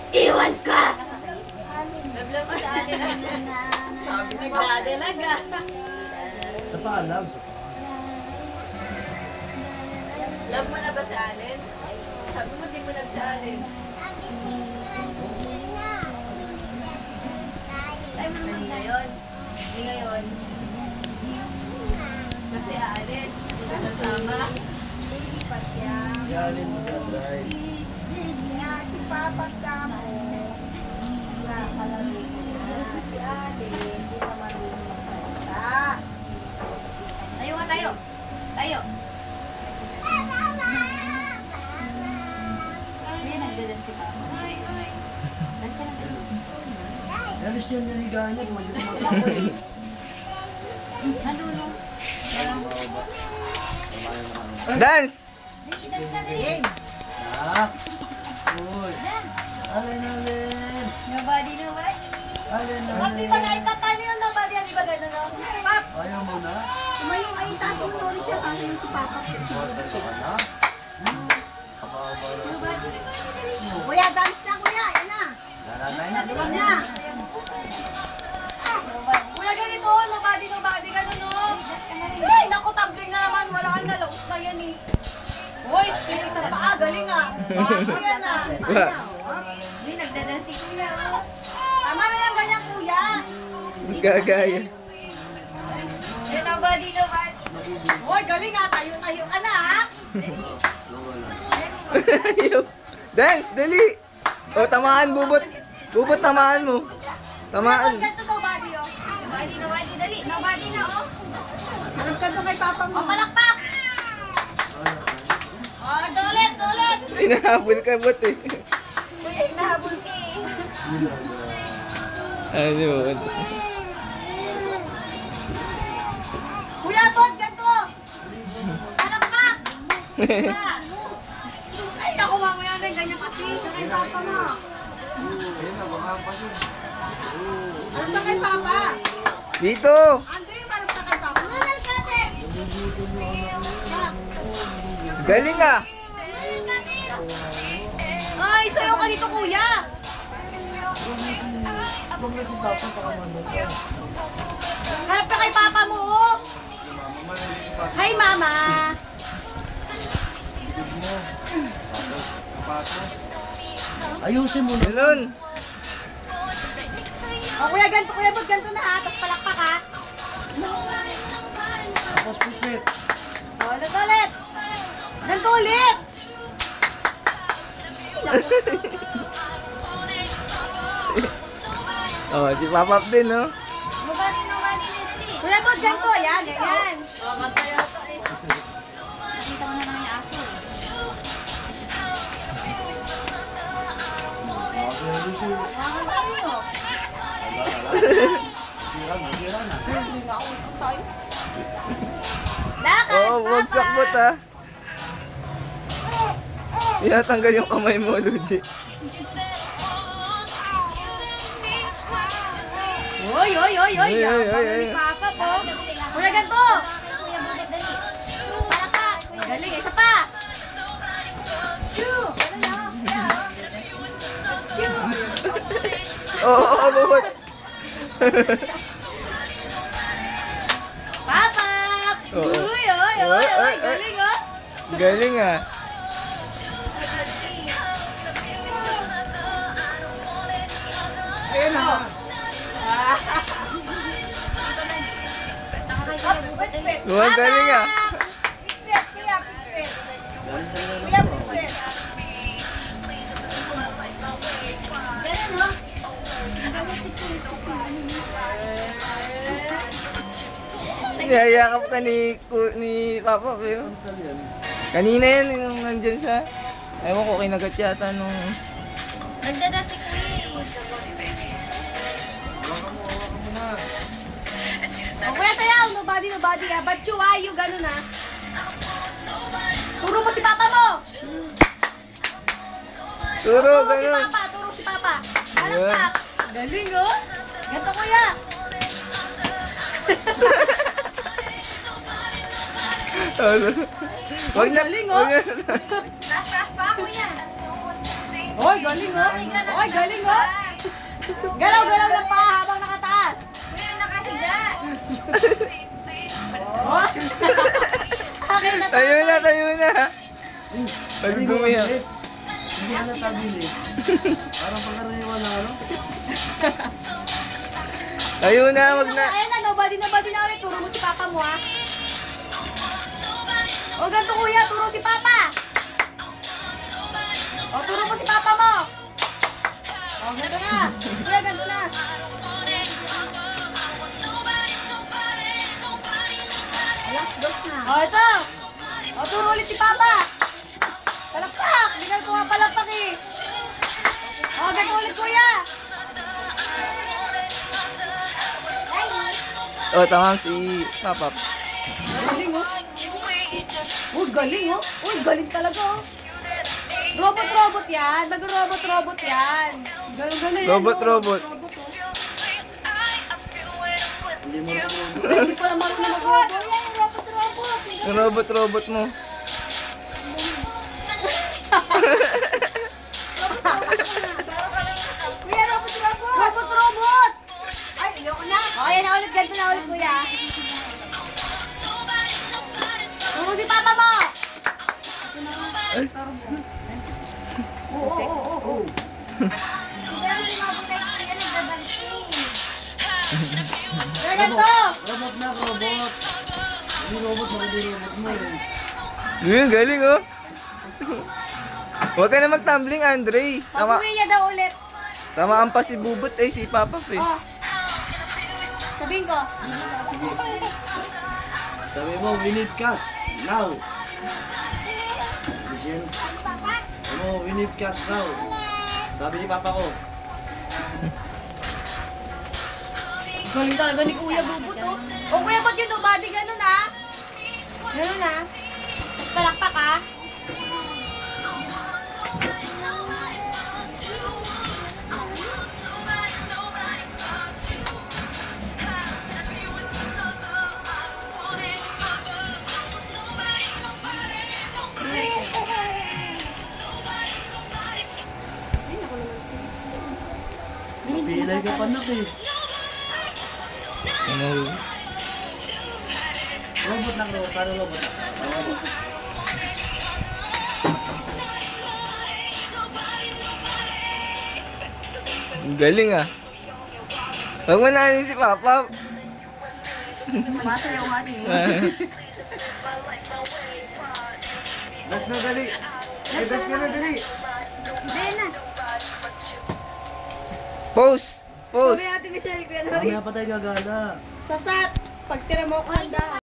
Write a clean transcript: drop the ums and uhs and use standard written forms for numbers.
Iwan ka! Labla mo sa alin. Sabi nagdadalaga. Sa paalam, sa paalam. Love mo na ba sa alin? Sabi mo di mo love sa alin. Ay, hindi ngayon. Hindi ngayon. Kasi aalis. Hindi ka nasama. Yalin mo ka, drive. Si Papa Kamo. Nakakalaro na. Si Ate, hindi pa marunong magsalita. Tayo nga tayo. Tayo. Hindi, nagdadan si Papa. Dance ka na tayo. Yalis yun yung higaan niya, kung hindi ko magkakay. Nandun. Dance! Ah! Uy! Alin, alin! Nobody, nobody. Alin, Pap, di ba alin! naikatan yun? Nobody, di ba gano'n? Pap, Ayaw mo na? tumayo kayo sa ating nori siya. Sabi yung si Papa. Order ka na? Kababa lang. Kuya, dance na kuya. Yan na. Nanatay na. Yan na. Kuya, ganito. Nobody, nobody. Ganun, no? Ay, naku, tabling na naman. Wala ka na. Laos na yan, eh. Uy, split isang paa. Galing, ah. Bago yan, ah. Hindi, nagdadan si Kuya. Tama na lang ganyan, kuya. Gagaya. Nobody, nobody. Uy, galing, ah. Tayo-tayo ka na, ah. Dance, dali! O, tamaan, bubot. Bubot, tamaan mo. Tamaan. Ganito, nobody, oh. Nobody, nobody, dali. Nobody na, oh. Alam ka to kay Papa mo. O, palakpak. O, tulit, tulit. Hinahabol ka, bot eh. Kuya, hinahabol ka eh. Ano yun? Kuya, Bod, ganito. Palakpak. Ay, naku, mamaya na ganyan kasi. Sa kay Papa mo. Alam ka kay Papa. Dito! Andre, parang sa kay Papa. Galing ah! Ay, sayo ka dito, kuya. Harap ka kay Papa mo, oh. Hi, Mama. Ayusin mo na. Melon! O, kuya, ganito, kuya, Bod, ganito na, ha. Tapos palakpak, ha. Tapos pipit. O, ulit. Ganito ulit. Oh, si Papap din, no? Nobody, nobody, dali. Kuya, Bod, ganito. Yan, yan. Mataya ka eh. Nakita ko na lang yung aso eh. Wakal tayo. Lakad, Oo, huwag Papa. sakbot ah. Tinatanggal yung kamay mo, Luigi. Oy, oy, oy, oy. Oy, oy, Yapang oy, ni oy. Papa po. Kuya, ganito. Kuya, bulit, dali. Palakpak. Galing, isa pa. Chew. Ganun na. Chew. Oo, bubot. Papa. Oo. Uy, oy, oy, oy. Galing, oh. Galing ah. Ayun, oh. Huwag galing ah. Pipit, kuya, pipit. Kuya, pipit. Ganun, no? Niyayakap ka ni Papa, pero kanina yan, yung nandyan siya. Ewan ko, kinagat yata nung... Nagdada si Kuya. O, kuya, sayaw. Nobody, nobody, ah. But you, ayo, ganun, ah. Turo mo si Papa mo. Turo, Turo si ganun. Papa, turo si Papa. Palakpak. Galing, oh. Ganto, kuya. Huwag na, Galing, huwag oh. na. Taas-taas pa, Kuya. Hoy, galing oh. Hoy, galing oh. Galaw-galaw lang pa habang nakataas. Kuya, nakahiga. Oh. Okay na Tayo na, tayo na. Madudumi yan. Hindi ka natabili. Parang pagkaraniwan na ano. Tayo na, wag na. Ayan na, nobody na ulit. Turo mo si Papa mo, ha? O, ganito kuya, turo si Papa. O, turo mo si Papa mo. O, ganito na. Kuya, ganito na. Alas, dos na. O, ito. O, turo ulit si Papa. Palakpak. Hindi ka pumapalakpak eh. O, ganito ulit kuya. Oh, tamang si Papa. Galing oh. Uy, galing oh. Uy, galing talaga oh. Robot yan. Mag-robot yan. Galing yan. Robot. Oh. Hindi mo na Hindi pala marunong mag-robot. Yan, Yung robot mo. Kuya, robot. Ay, ayoko na. O, yan na ulit. Ganito na ulit, kuya. Turo si Papa mo. Oh. Kuya, hindi mabutay ka na nagbabanting. Kaya ganito. Robot na, robot. Hindi robot, hindi robot mo eh. Yun, galing oh. Huwag ka na mag-tumbling, Andre. Pag-uwi niya daw ulit. Tamaan pa si Bubot eh, si Papa eh. Oh. Sabihin ko. Sabi mo, we need cash. Now. Listen. Sabi mo, we need cash now. Sabi ni Papa ko. Galing talaga ni Kuya Bubot, oh. O, Kuya, ba't yun, nobody? Ganun, ha? Ganun, ha? Tapos palakpak, ha? Pilay ka pa na eh. Ano? Robot lang, robot. Paano robot? Galing ah. Huwag mo na si Papa. Masayaw nga din. Das na dali. Ay, das ka na dali. Hindi na. Pose! Pose! Sabi natin Michelle, Kuya Mamaya Doris. pa tayo gagala. Sasat. Pag tira mo ko handa.